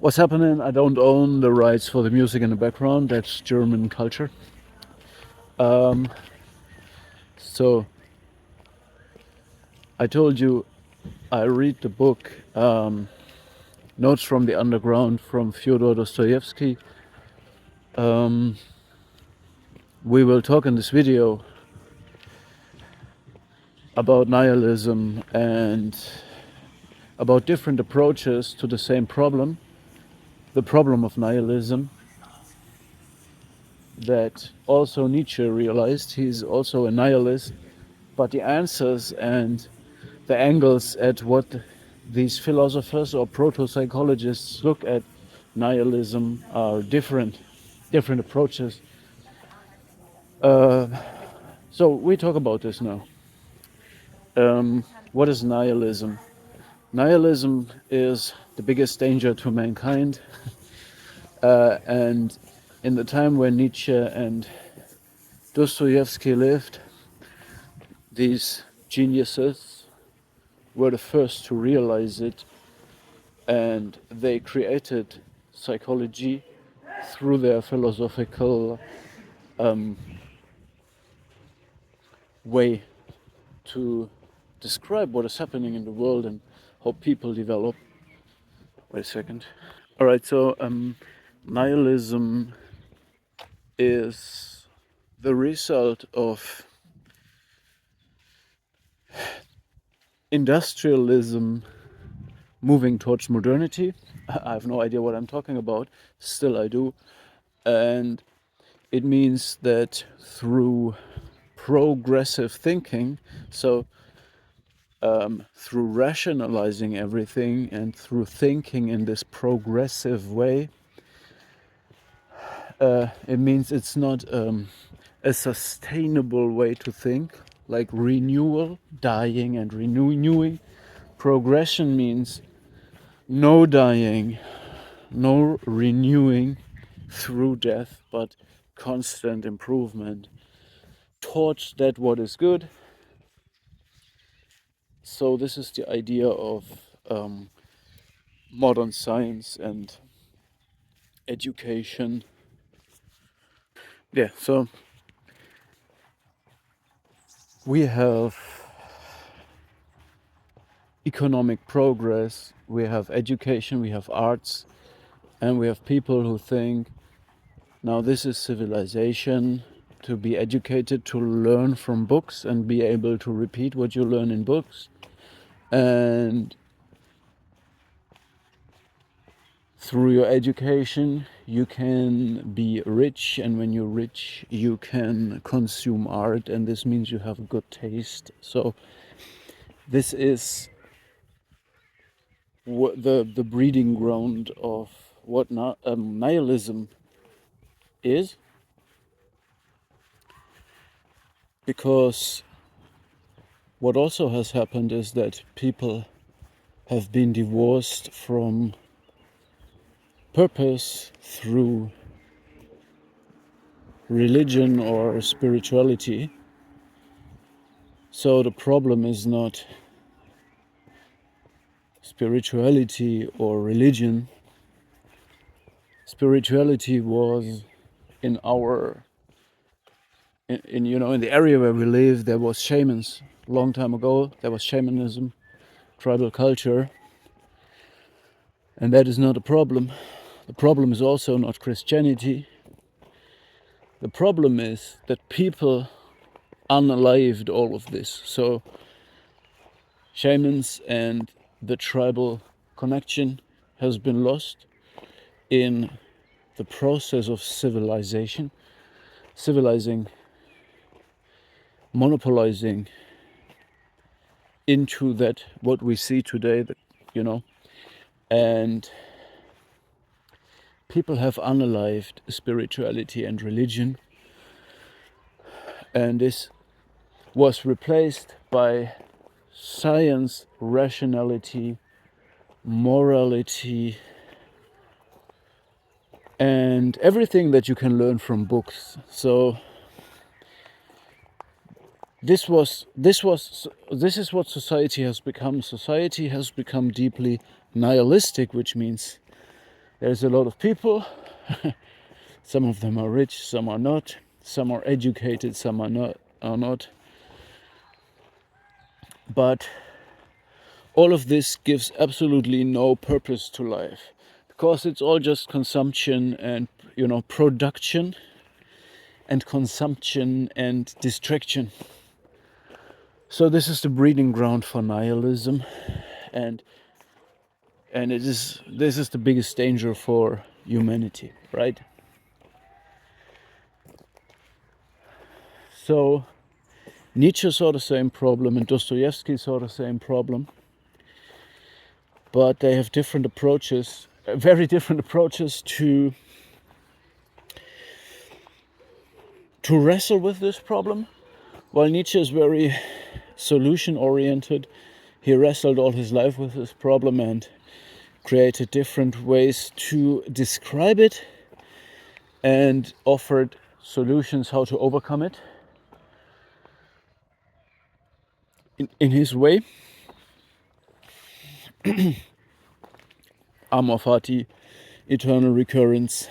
What's happening? I don't own the rights for the music in the background. That's German culture. So I told you I read the book Notes from the Underground from Fyodor Dostoevsky. We will talk in this video about nihilism and about different approaches to the same problem, the problem of nihilism, that also Nietzsche realized. He's also a nihilist, but the answers and the angles at what these philosophers or proto-psychologists look at nihilism are different approaches. So we talk about this now. What is nihilism? Nihilism is the biggest danger to mankind, and in the time when Nietzsche and Dostoevsky lived, these geniuses were the first to realize it, and they created psychology through their philosophical way to describe what is happening in the world and how people develop. Wait a second. All right, so nihilism is the result of industrialism moving towards modernity. I have no idea what I'm talking about, still I do. And it means that through progressive thinking, so through rationalizing everything and through thinking in this progressive way, it means it's not a sustainable way to think, like renewal, dying and renewing. Progression means no dying, no renewing through death, but constant improvement towards that what is good. So this is the idea of modern science and education. Yeah, so we have economic progress, we have education, we have arts, and we have people who think, now this is civilization, to be educated, to learn from books and be able to repeat what you learn in books. And through your education, you can be rich, and when you're rich, you can consume art, and this means you have good taste. So this is the breeding ground of what nihilism is, because what also has happened is that people have been divorced from purpose through religion or spirituality. So the problem is not spirituality or religion. Spirituality was in our in the area where we live, there was shamans. A long time ago there was shamanism, tribal culture, and that is not a problem. The problem is also not Christianity. The problem is that people unalived all of this. So shamans and the tribal connection has been lost in the process of civilizing, monopolizing into that what we see today, that and people have unalived spirituality and religion, and this was replaced by science, rationality, morality, and everything that you can learn from books. So this is what society has become. Society has become deeply nihilistic, which means There's a lot of people. Some of them are rich, some are not. Some are educated, some are not. But all of this gives absolutely no purpose to life, because it's all just consumption and, production and consumption and distraction. So this is the breeding ground for nihilism, and this is the biggest danger for humanity, right? So Nietzsche saw the same problem and Dostoevsky saw the same problem, but they have different approaches, very different approaches to wrestle with this problem. While Nietzsche is very solution oriented, he wrestled all his life with this problem and created different ways to describe it and offered solutions how to overcome it in his way. Amor fati, eternal recurrence,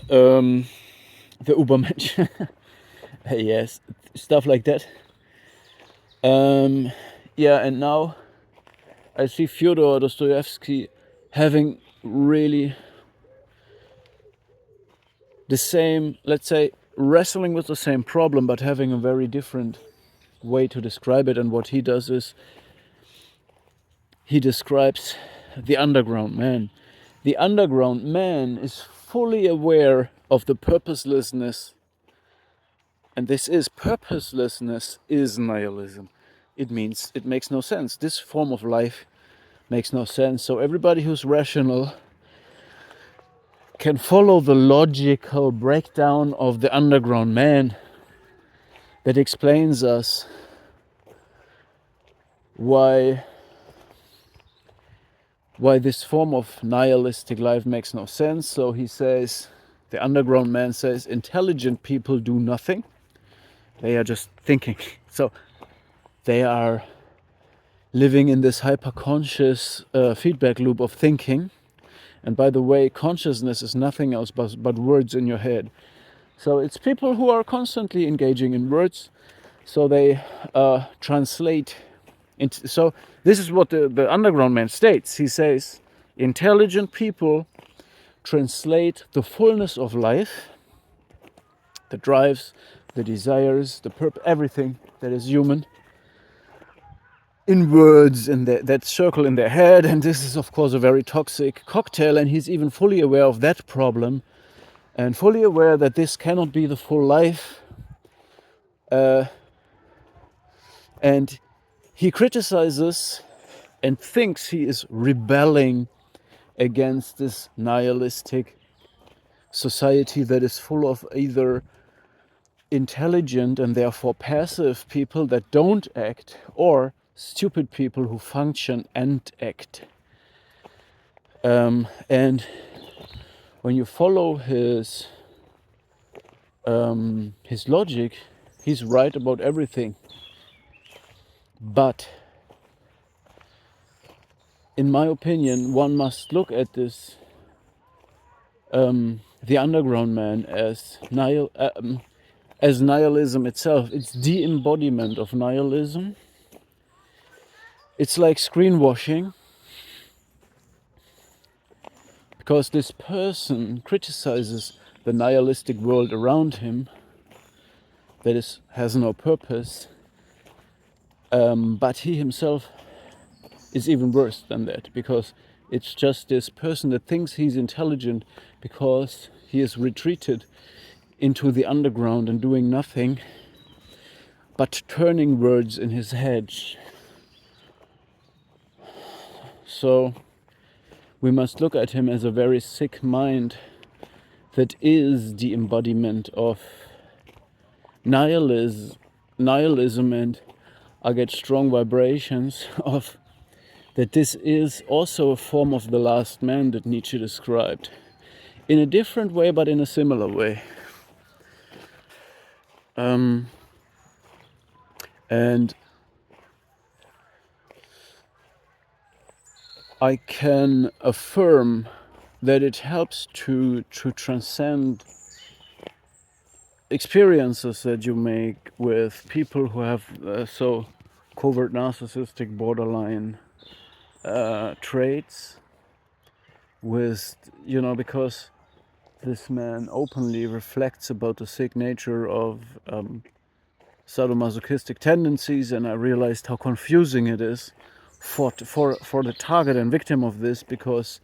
the Übermensch, yes, stuff like that. And now I see Fyodor Dostoevsky having really the same, let's say, wrestling with the same problem, but having a very different way to describe it. And what he does is he describes the underground man. The underground man is fully aware of the purposelessness, and purposelessness is nihilism. It means it makes no sense. This form of life makes no sense. So everybody who's rational can follow the logical breakdown of the underground man that explains us why this form of nihilistic life makes no sense. So he says, the underground man says, intelligent people do nothing. They are just thinking. So they are living in this hyper-conscious feedback loop of thinking. And by the way, consciousness is nothing else but words in your head. So it's people who are constantly engaging in words. So they translate. So this is what the underground man states. He says, intelligent people translate the fullness of life, the drives, the desires, the purpose, everything that is human, in words in that circle in their head. And this is of course a very toxic cocktail, and he's even fully aware of that problem and fully aware that this cannot be the full life, and he criticizes and thinks he is rebelling against this nihilistic society that is full of either intelligent and therefore passive people that don't act, or stupid people who function and act. And when you follow his logic, he's right about everything. But in my opinion, one must look at this, the underground man, as nihilism itself. It's the embodiment of nihilism. It's like screenwashing, because this person criticizes the nihilistic world around him that has no purpose, but he himself is even worse than that, because it's just this person that thinks he's intelligent because he has retreated into the underground and doing nothing but turning words in his head. So we must look at him as a very sick mind that is the embodiment of nihilism, and I get strong vibrations of that this is also a form of the last man that Nietzsche described. In a different way, but in a similar way. And I can affirm that it helps to transcend experiences that you make with people who have so covert narcissistic borderline traits, with, because this man openly reflects about the sick nature of sadomasochistic tendencies, and I realized how confusing it is for the target and victim of this, because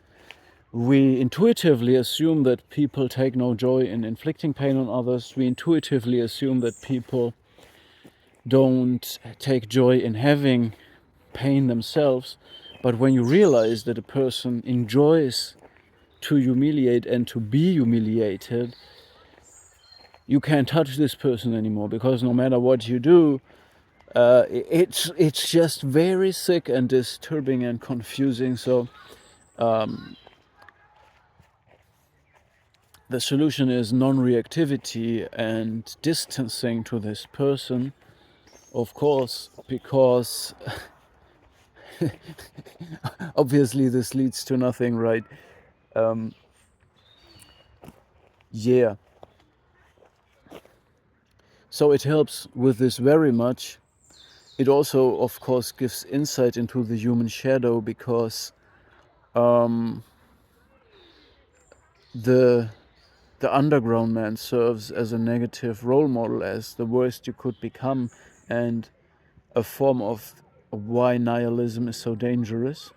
we intuitively assume that people take no joy in inflicting pain on others. We intuitively assume that people don't take joy in having pain themselves. But when you realize that a person enjoys to humiliate and to be humiliated, you can't touch this person anymore, because no matter what you do, it's just very sick and disturbing and confusing. So the solution is non-reactivity and distancing to this person, of course, because obviously this leads to nothing, right? Yeah. So it helps with this very much. It also, of course, gives insight into the human shadow, because the underground man serves as a negative role model, as the worst you could become, and a form of why nihilism is so dangerous.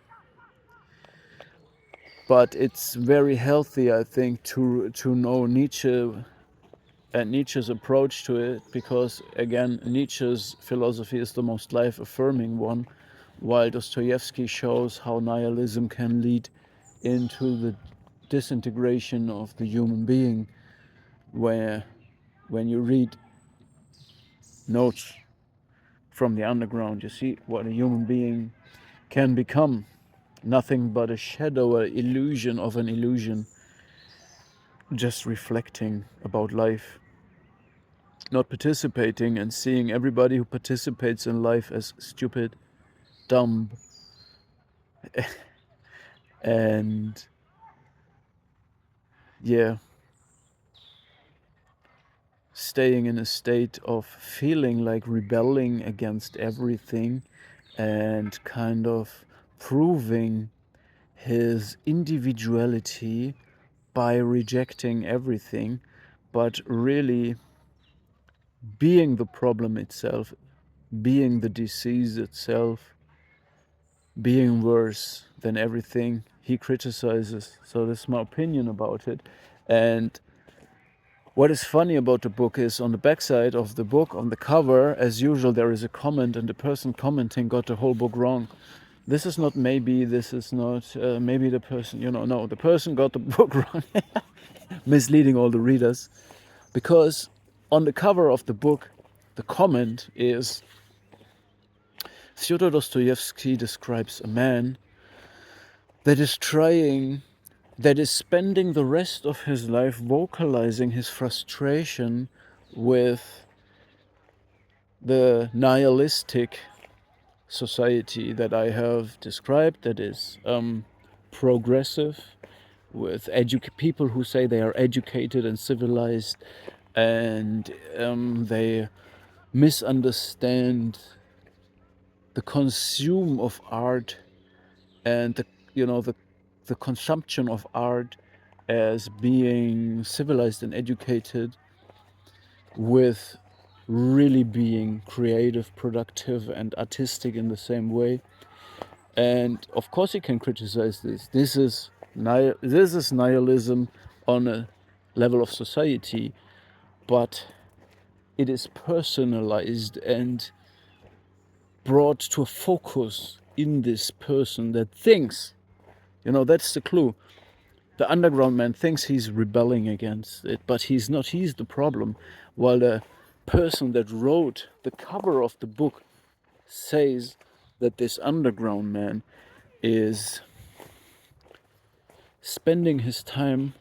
But it's very healthy, I think, to know Nietzsche and Nietzsche's approach to it, because again, Nietzsche's philosophy is the most life-affirming one, while Dostoevsky shows how nihilism can lead into the disintegration of the human being, where when you read Notes from the Underground, you see what a human being can become. Nothing but a shadow, an illusion of an illusion, just reflecting about life, not participating, and seeing everybody who participates in life as stupid, dumb, and yeah, staying in a state of feeling like rebelling against everything, and kind of proving his individuality by rejecting everything, but really being the problem itself, being the disease itself, being worse than everything he criticizes. So this is my opinion about it. And what is funny about the book is, on the backside of the book, on the cover, as usual, there is a comment, and the person commenting got the whole book wrong. This is not maybe, this is not maybe the person, no, the person got the book wrong, misleading all the readers. Because on the cover of the book, the comment is, Fyodor Dostoevsky describes a man that is spending the rest of his life vocalizing his frustration with the nihilistic society that I have described, that is progressive, with people who say they are educated and civilized, and they misunderstand the consume of art and the consumption of art as being civilized and educated, with really being creative, productive, and artistic in the same way. And of course, you can criticize this. This is nihilism on a level of society, but it is personalized and brought to a focus in this person that thinks, that's the clue. The underground man thinks he's rebelling against it, but he's not. He's the problem. While the person that wrote the cover of the book says that this underground man is spending his time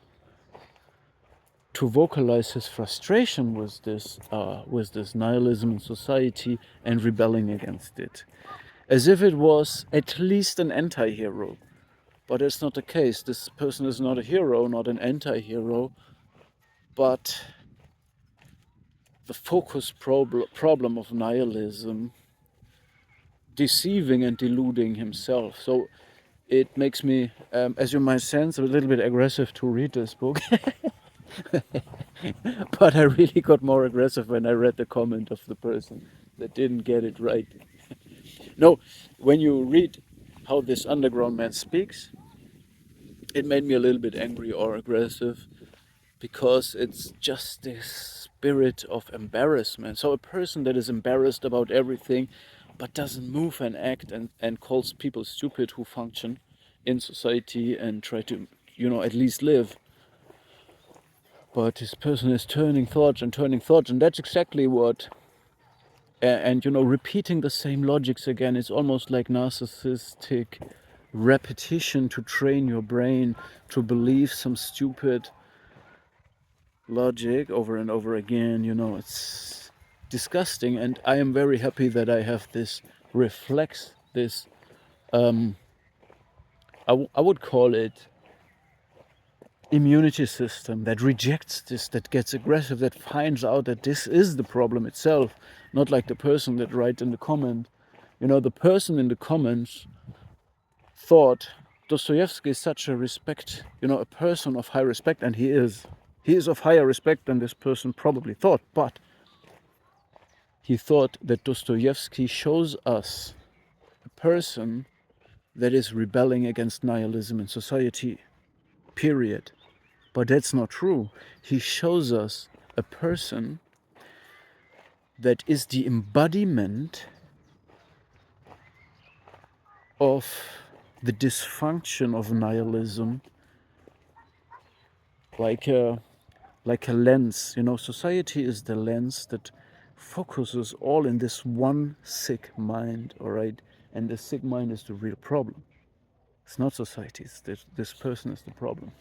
to vocalize his frustration with this nihilism in society and rebelling against it, as if it was at least an anti-hero. But it's not the case. This person is not a hero, not an anti-hero, but the focus problem of nihilism, deceiving and deluding himself. So it makes me, as you might sense, a little bit aggressive to read this book. But I really got more aggressive when I read the comment of the person that didn't get it right. No, when you read how this underground man speaks, it made me a little bit angry or aggressive, because it's just this spirit of embarrassment. So a person that is embarrassed about everything but doesn't move and act, and calls people stupid who function in society and try to, at least live. But this person is turning thoughts, and that's exactly what. And repeating the same logics again is almost like narcissistic repetition to train your brain to believe some stupid logic over and over again. It's disgusting, and I am very happy that I have this reflex, this I would call it immunity system that rejects this, that gets aggressive, that finds out that this is the problem itself, not like the person that writes in the comment. The person in the comments thought Dostoevsky is such a respect, a person of high respect, and he is. He is of higher respect than this person probably thought, but he thought that Dostoevsky shows us a person that is rebelling against nihilism in society, period. But that's not true. He shows us a person that is the embodiment of the dysfunction of nihilism, like a lens. Society is the lens that focuses all in this one sick mind, all right? And the sick mind is the real problem. It's not society, it's this person is the problem.